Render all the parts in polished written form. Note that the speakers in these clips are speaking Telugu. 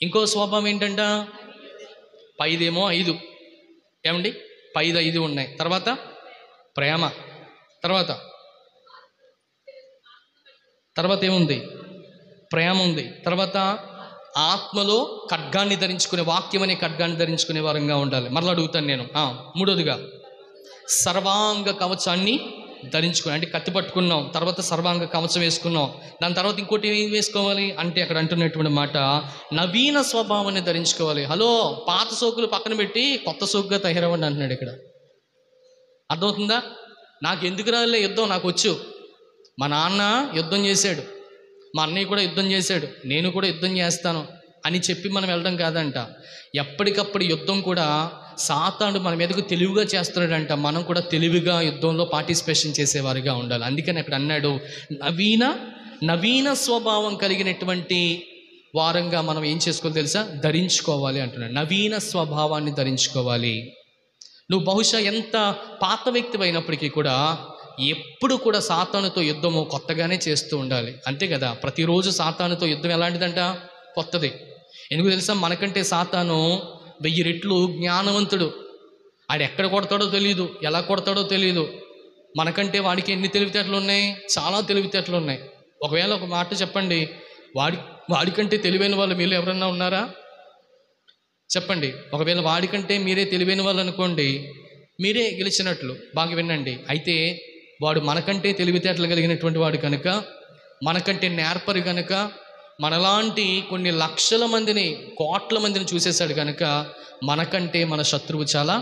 ఇంకో స్వభావం ఏంటంట? పైదేమో 5, ఏమండి? 5 ఉన్నాయి. తర్వాత ప్రేమ, తర్వాత ఏముంది? ప్రేమ ఉంది. తర్వాత ఆత్మలో ఖడ్గాన్ని ధరించుకునే, వాక్యం అనే ఖడ్గాన్ని ధరించుకునే వారంగా ఉండాలి. మరలా అడుగుతాను నేను. మూడోదిగా సర్వాంగ కవచాన్ని ధరించుకుని, అంటే కత్తి పట్టుకున్నాం, తర్వాత సర్వాంగ కవచం వేసుకున్నాం. దాని తర్వాత ఇంకోటి ఏం వేసుకోవాలి అంటే అక్కడ అంటున్నటువంటి మాట నవీన స్వభావాన్ని ధరించుకోవాలి. హలో, పాత సోకులు పక్కన పెట్టి కొత్త సోకుగా తయారవ్వండి అంటున్నాడు ఇక్కడ. అర్థమవుతుందా? నాకు ఎందుకు రాలే యుద్ధం, నాకు వచ్చు. మా నాన్న యుద్ధం చేశాడు, మా అన్నయ్య కూడా యుద్ధం చేశాడు, నేను కూడా యుద్ధం చేస్తాను అని చెప్పి మనం వెళ్ళడం కాదంట. ఎప్పటికప్పుడు యుద్ధం కూడా సాతాను మన మీదకు తెలివిగా చేస్తున్నాడంట. మనం కూడా తెలివిగా యుద్ధంలో పార్టిసిపేషన్ చేసేవారిగా ఉండాలి. అందుకని అక్కడ అన్నాడు నవీన స్వభావం కలిగినటువంటి వారంగా మనం ఏం చేసుకోవాలి తెలుసా? ధరించుకోవాలి అంటున్నాడు. నవీన స్వభావాన్ని ధరించుకోవాలి. నువ్వు బహుశా ఎంత పాత వ్యక్తి అయినప్పటికీ కూడా ఎప్పుడు కూడా సాతానుతో యుద్ధము కొత్తగానే చేస్తూ ఉండాలి, అంతే కదా? ప్రతిరోజు సాతానుతో యుద్ధం ఎలాంటిదంట? కొత్తది. ఎందుకు తెలుసా? మనకంటే సాతాను 1000 రెట్లు జ్ఞానవంతుడు. ఆడు ఎక్కడ కొడతాడో తెలియదు, ఎలా కొడతాడో తెలియదు. మనకంటే వాడికి ఎన్ని తెలివితేటలు ఉన్నాయి? చాలా తెలివితేటలు ఉన్నాయి. ఒకవేళ ఒక మాట చెప్పండి, వాడికంటే తెలివైన వాళ్ళు మీలో ఎవరన్నా ఉన్నారా? చెప్పండి. ఒకవేళ వాడికంటే మీరే తెలివైన వాళ్ళు అనుకోండి, మీరే గెలిచినట్లు. బాగా వినండి. అయితే వాడు మనకంటే తెలివితేటలు కలిగినటువంటి వాడు కనుక, మనకంటే నేర్పరి కనుక, మనలాంటి కొన్ని లక్షల మందిని, కోట్ల మందిని చూసేశాడు కనుక మనకంటే మన శత్రువు చాలా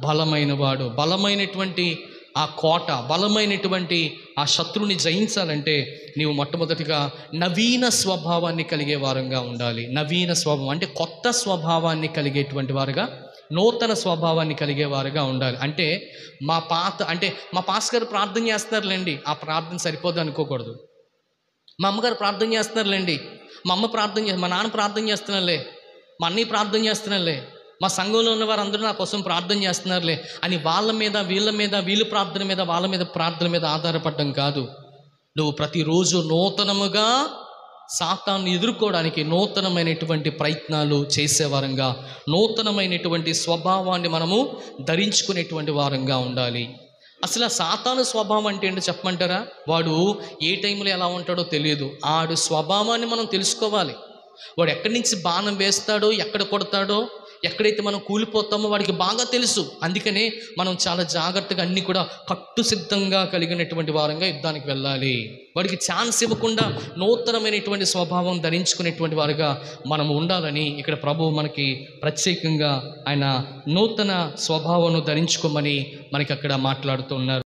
బలమైన వాడు. బలమైనటువంటి ఆ కోట, బలమైనటువంటి ఆ శత్రువుని జయించాలంటే నీవు మొట్టమొదటిగా నవీన స్వభావాన్ని కలిగే వారంగా ఉండాలి. నవీన స్వభావం అంటే కొత్త స్వభావాన్ని కలిగేటువంటి వారుగా, నూతన స్వభావాన్ని కలిగేవారుగా ఉండాలి. అంటే మా పాస్ గారు ప్రార్థన చేస్తున్నారులేండి, ఆ ప్రార్థన సరిపోదు అనుకోకూడదు. మా అమ్మగారు ప్రార్థన చేస్తున్నారులేండి, మా నాన్న ప్రార్థన చేస్తున్నారులే, మా అన్నయ్య ప్రార్థన చేస్తున్నారులే, మా సంఘంలో ఉన్న వారు అందరూ నా కోసం ప్రార్థన చేస్తున్నారులే అని వాళ్ళ మీద వీళ్ళ ప్రార్థన మీద వాళ్ళ మీద ప్రార్థన మీద ఆధారపడడం కాదు. నువ్వు ప్రతిరోజు నూతనముగా సాతాను ఎదుర్కోవడానికి నూతనమైనటువంటి ప్రయత్నాలు చేసేవారంగా, నూతనమైనటువంటి స్వభావాన్ని మనము ధరించుకునేటువంటి వారంగా ఉండాలి. అసలు సాతాను స్వభావం అంటే ఏంటో చెప్పమంటారా? వాడు ఏ టైంలో ఎలా ఉంటాడో తెలియదు. ఆడు స్వభావాన్ని మనం తెలుసుకోవాలి. వాడు ఎక్కడి నుంచి బాణం వేస్తాడో, ఎక్కడ కొడతాడో, ఎక్కడైతే మనం కూలిపోతామో వాడికి బాగా తెలుసు. అందుకనే మనం చాలా జాగ్రత్తగా అన్నీ కూడా కట్టుసిద్ధంగా కలిగినటువంటి వారంగా యుద్ధానికి వెళ్ళాలి. వాడికి ఛాన్స్ ఇవ్వకుండా నూతనమైనటువంటి స్వభావం ధరించుకునేటువంటి వారుగా మనం ఉండాలని ఇక్కడ ప్రభువు మనకి ప్రత్యేకంగా ఆయన నూతన స్వభావం ధరించుకోమని మనకి అక్కడ మాట్లాడుతున్నారు.